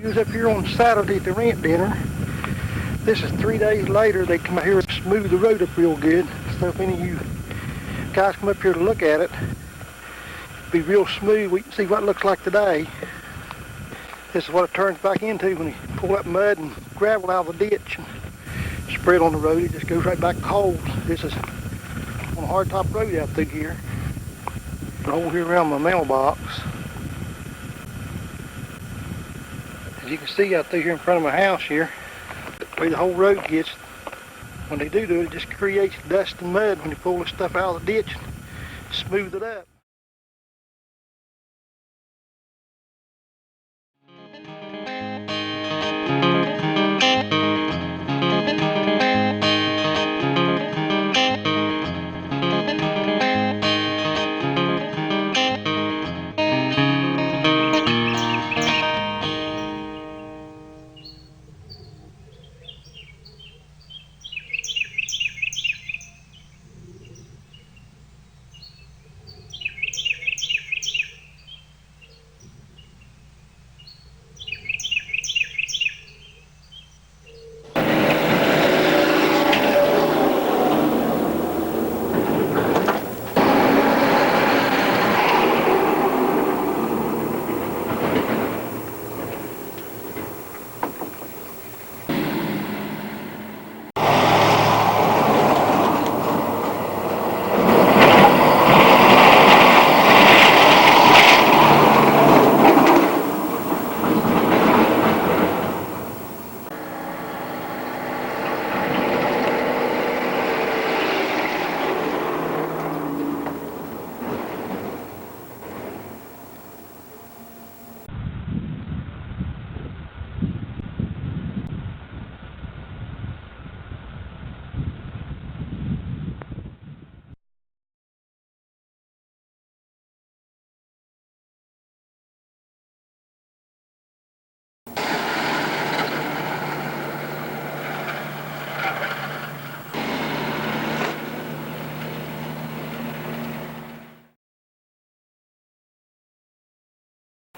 He was up here on Saturday at the rent dinner. This is 3 days later. They come out here and smooth the road up real good. So if any of you guys come up here to look at it, it'll be real smooth. We can see what it looks like today. This is what it turns back into when you pull that mud and gravel out of the ditch and spread on the road. It just goes right back to holes. This is on a hardtop road out through here. The hole here around my mailbox. As you can see out through here in front of my house here, the way the whole road gets, when they do it, it just creates dust and mud when you pull this stuff out of the ditch and smooth it up.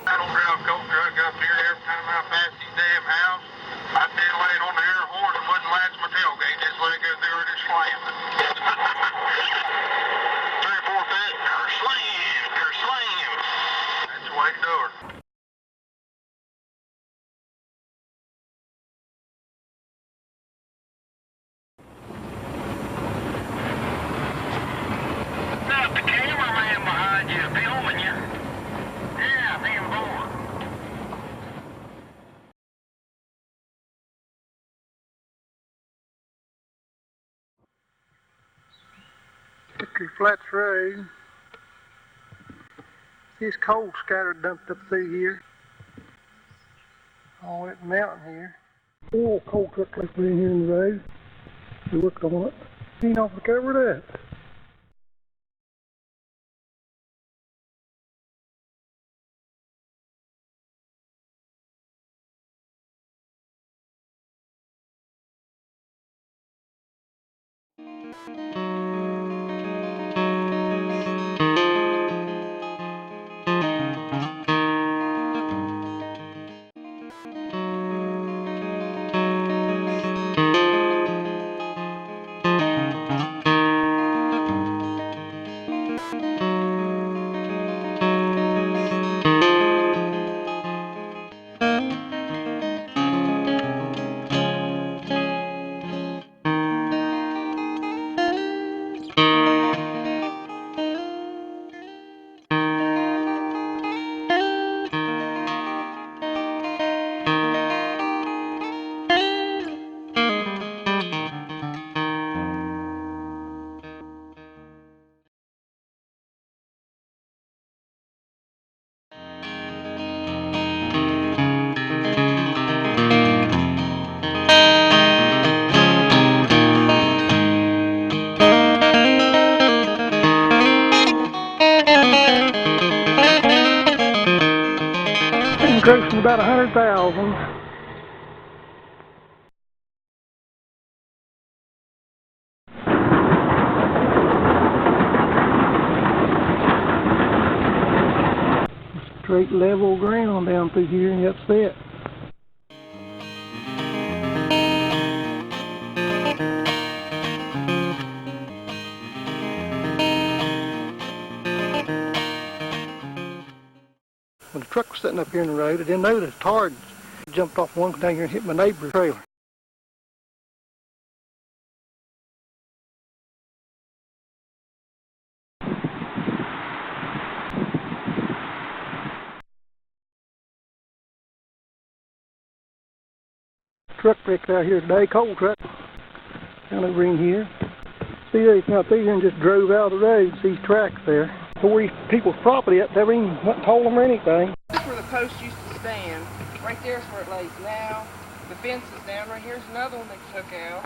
I don't drive cold truck up here every time I pass these damn house. I'd then lay it on the air horn and wouldn't latch my tailgate, just let it go through and just slam it. 3 or 4 feet, slam. That's the way to do it. Not the cameraman behind you filming you. Yeah, being bored. Hickory Flats Road. This coal scattered dumped up through here. All that mountain here. A little coal truck left in here in the road. We worked on it. Clean off the cover of that. Grossing about 100,000. Straight level ground down through here, and that's it. was sitting up here in the road. I didn't know the tar had jumped off one container and hit my neighbor's trailer. Truck wrecked out here today, coal truck, down over in here. See, they come out there and just drove out of the road. See tracks there. Tore these people's property up, never even went and told them or anything. This is where the post used to stand. Right there's where it lays now. The fence is down. Right here's another one they took out.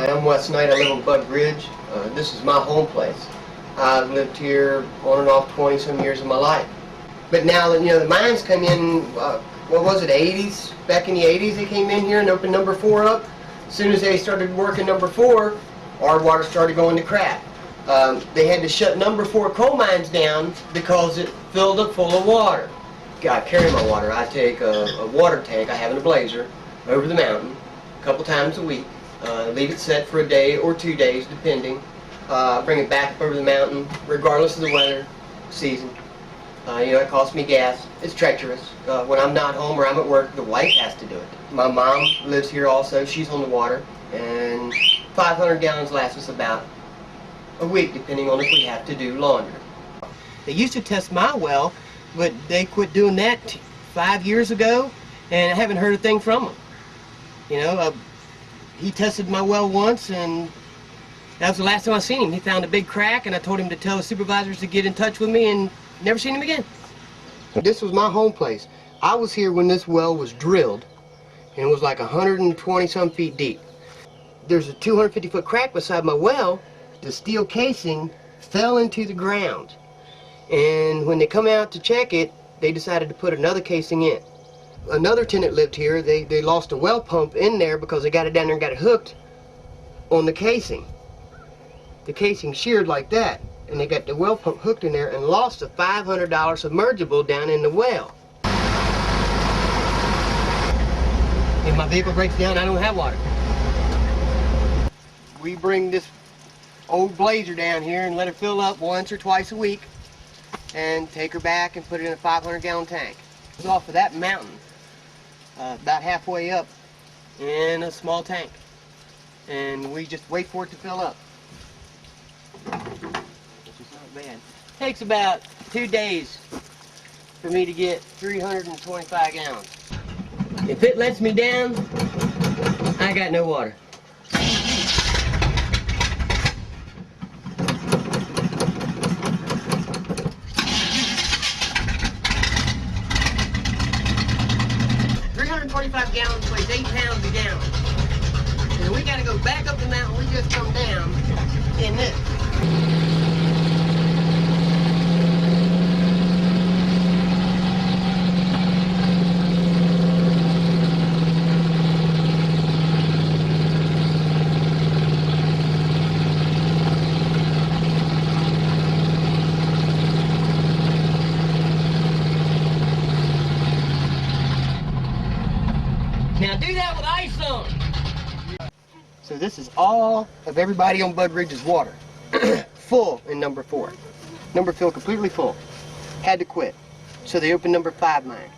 I'm Wes Knight. I live on Bug Ridge. This is my home place. I've lived here on and off 20-some years of my life. But now that, the mines come in, what was it, 80s? Back in the 80s they came in here and opened number 4 up. As soon as they started working number 4, our water started going to crap. They had to shut number 4 coal mines down because it filled up full of water. I carry my water. I take a water tank I have in a blazer over the mountain a couple times a week. Leave it set for a day or 2 days, depending. Bring it back up over the mountain, regardless of the weather, season. It costs me gas. It's treacherous. When I'm not home or I'm at work, the wife has to do it. My mom lives here also. She's on the water. And 500 gallons lasts us about a week, depending on if we have to do laundry. They used to test my well, but they quit doing that 5 years ago, and I haven't heard a thing from them. He tested my well once, and that was the last time I seen him. He found a big crack, and I told him to tell the supervisors to get in touch with me, and never seen him again. This was my home place. I was here when this well was drilled, and it was like 120-some feet deep. There's a 250-foot crack beside my well. the steel casing fell into the ground. And when they come out to check it, they decided to put another casing in. Another tenant lived here. They lost a well pump in there because they got it down there and got it hooked on the casing. The casing sheared like that, and they got the well pump hooked in there and lost a $500 submersible down in the well. If my vehicle breaks down, I don't have water. We bring this old Blazer down here and let her fill up once or twice a week and take her back and put it in a 500-gallon tank. It's off of that mountain, about halfway up in a small tank. And we just wait for it to fill up. Which is not bad. Takes about 2 days for me to get 325 gallons. If it lets me down, I got no water. Gallons weighs 8 pounds a gallon. And we got to go back up the mountain we just come down in this. Now do that with ice on. So this is all of everybody on Bud Ridge's water. Full in number 4. Number 4 completely full. Had to quit. So they opened number 5 mine.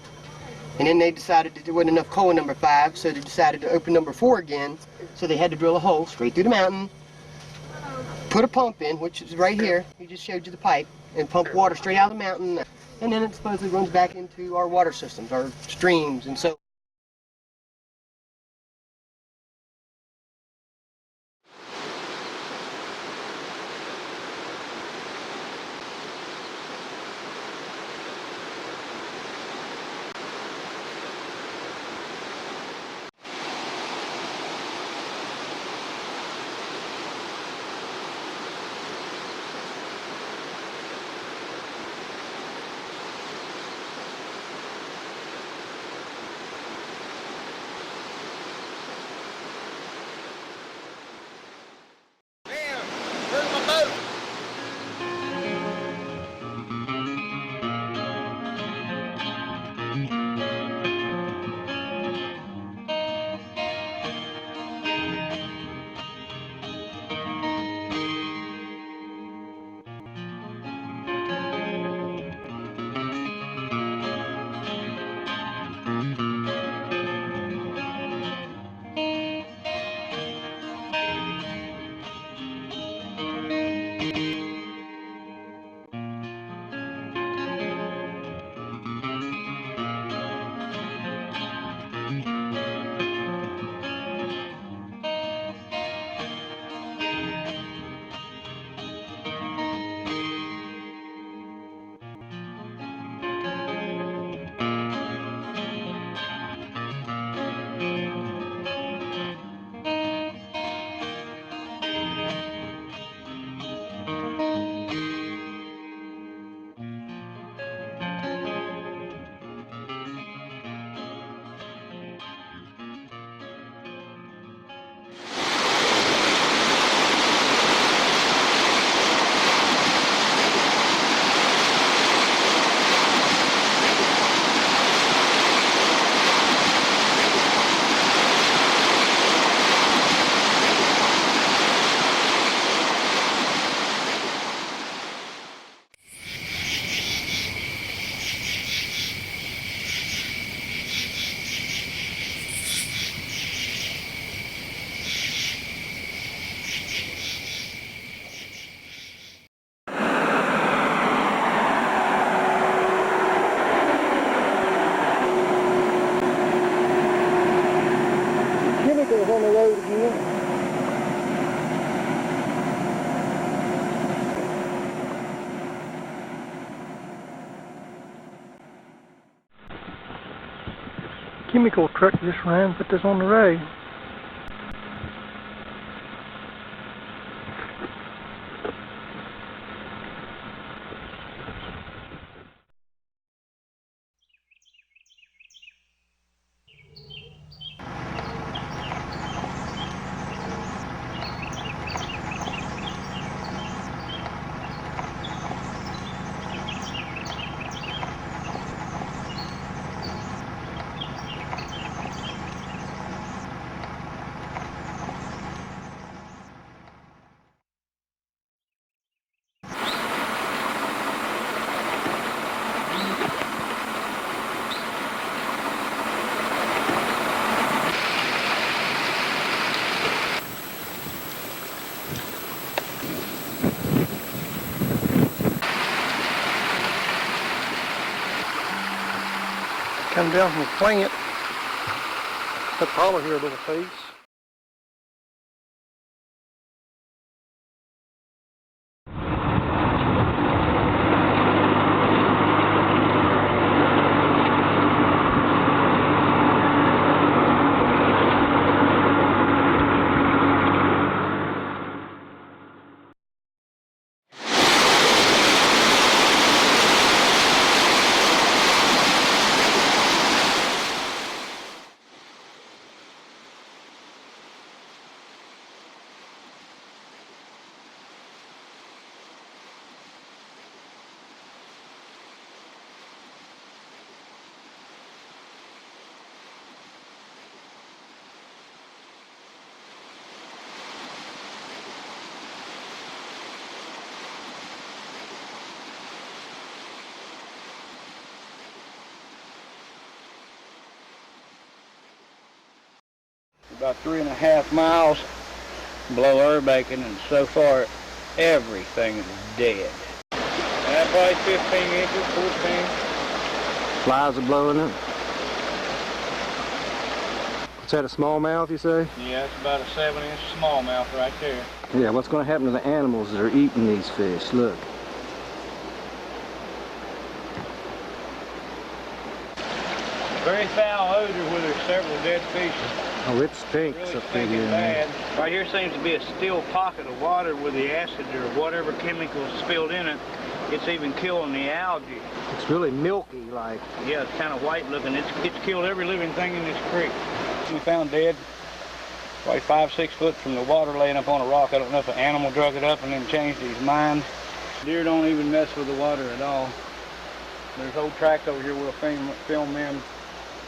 And then they decided that there wasn't enough coal in number 5, so they decided to open number 4 again. So they had to drill a hole straight through the mountain, put a pump in, which is right here. He just showed you the pipe, and pump water straight out of the mountain. And then it supposedly runs back into our water systems, our streams, and so. On the road again. Chemical truck just ran, put this on the road. Come down from the plant. Let's holler here a little piece. About 3.5 miles below Erbacon, and so far everything is dead. Probably 15 inches, 14. Flies are blowing up. Is that a smallmouth, you say? Yeah, it's about a 7-inch smallmouth right there. Yeah, what's going to happen to the animals that are eating these fish? Look. Very foul odor where there's several dead fish. Oh, it stinks Really up through stinking here. bad. Right here seems to be a still pocket of water where the acid or whatever chemicals spilled in it. It's even killing the algae. It's really milky, like. Yeah, it's kind of white looking. It's killed every living thing in this creek. We found dead, probably 5-6 foot from the water, laying up on a rock. I don't know if an animal drug it up and then changed his mind. Deer don't even mess with the water at all. There's old tracks over here we'll film them.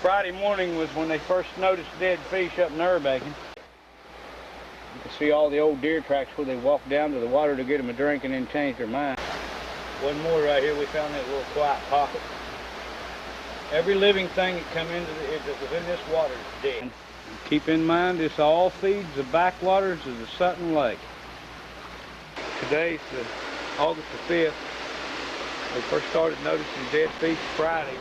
Friday morning was when they first noticed dead fish up in Erbacon. You can see all the old deer tracks where they walked down to the water to get them a drink and then changed their mind. One more right here, we found that little quiet pocket. Every living thing that come into that was in this water is dead. And keep in mind, this all feeds the backwaters of the Sutton Lake. Today's August the 5th. We first started noticing dead fish Friday.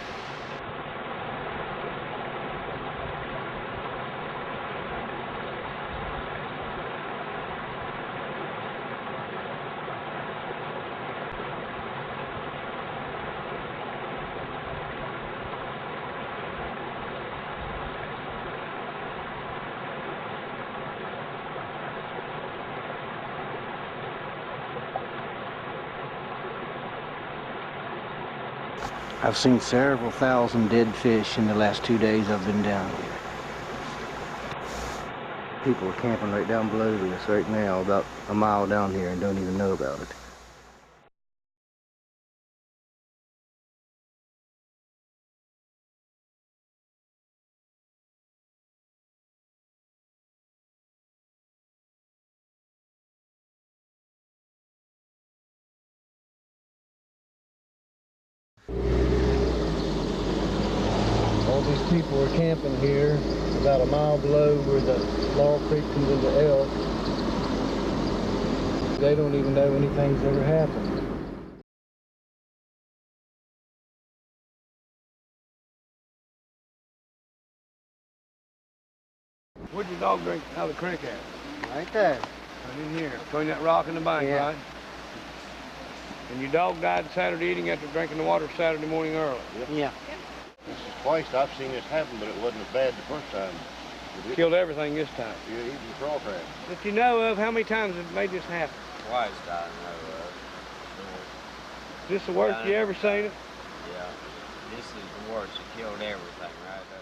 I've seen several thousand dead fish in the last 2 days I've been down here. People are camping right down below this right now, about a mile down here, and don't even know about it. All these people are camping here about a mile below where the Laurel Creek comes into Elk. They don't even know anything's ever happened. Where'd your dog drink out of the creek at? Right there. Right in here, between that rock and the bank, Yeah. right? And your dog died Saturday evening after drinking the water Saturday morning early. Yeah. This is twice I've seen this happen, but it wasn't as bad the first time. But it, Killed everything this time. yeah, even the crawl crab. That you know of, how many times have made this happen? Twice I know of. Is this the worst you ever seen it? Yeah. This is the worst. It killed everything right there.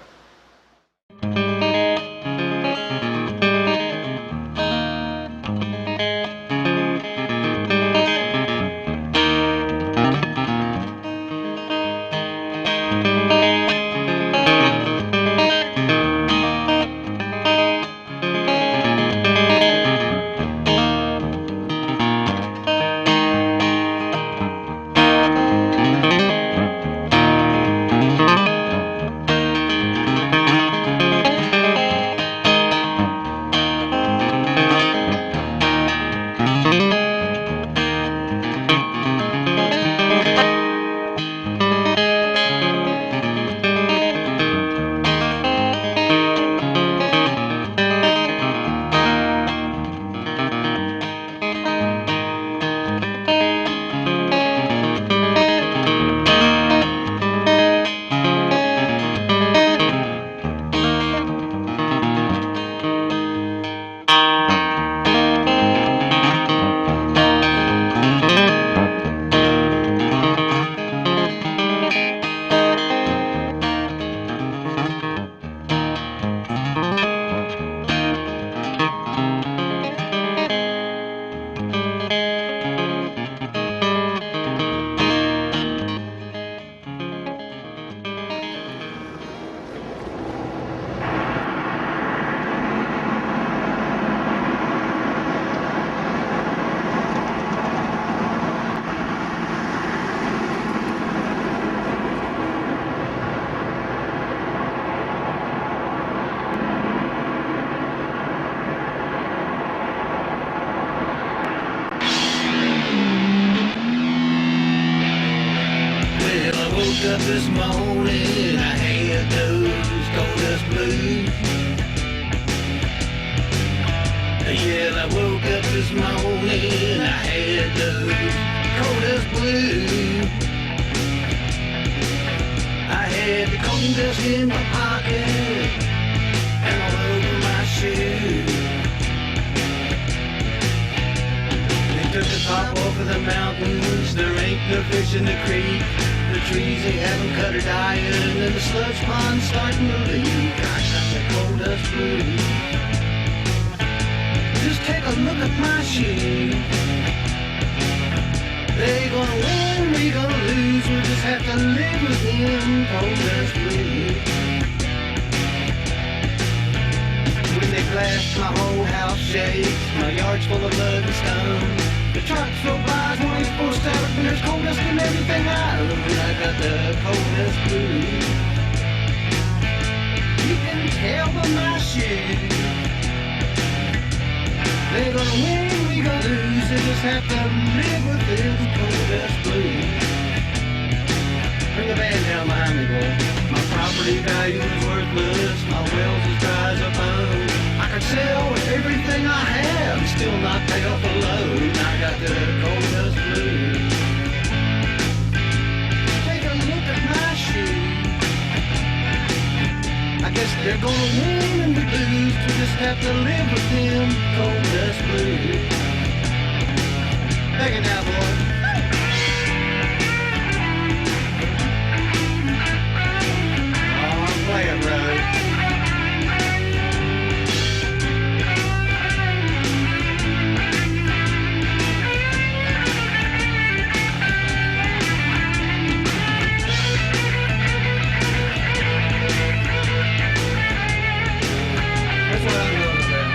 woke up this morning, I had those coldest blues. Yeah, I woke up this morning, I had those coldest blues. I had the coldest in my pocket and all over my shoes. They took the top off of the mountains, there ain't no fish in the creek. The trees, they haven't cut or dying, and the sludge pond's starting to leak. I got the coldest blues. Just take a look at my shoes. They gonna win, we gonna lose. We just have to live with them coldest blues. When they blast, my whole house shakes. My yard's full of mud and stone. The trucks go by 24/7. There's coldest in everything I own. I got the coldest blues. You can tell by my shoes. They're gonna win, we gonna lose. They just have to live with this coldest blues. Bring the band down behind me, boy. My property value is worthless. My wells as dry as a bone. I could sell everything I have and still not pay off a loan. I got the coldest blues. Take a look at my shoes. I guess they're gonna win and we lose. We just have to live with them coldest blues. Take it now, boy. Oh, I'm playing, bro. That's what I'm doing today.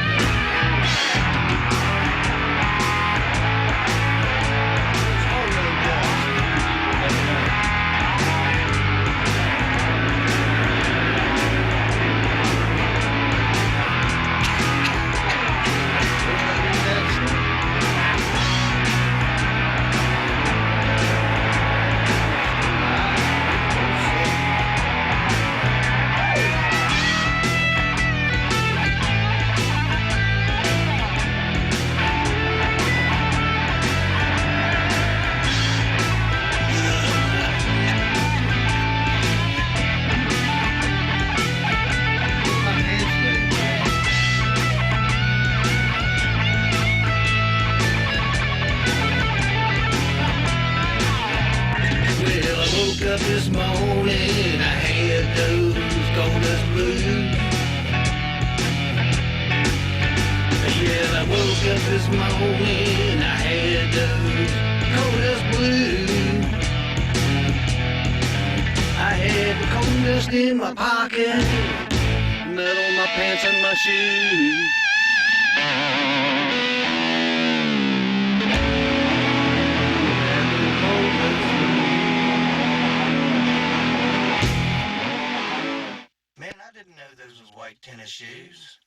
Up this morning, I had those coldest blues. Yeah, I woke up this morning, I had those coldest blues. I had the coldest in my pocket, mud on my pants and my shoes. Man, I didn't know those was white tennis shoes.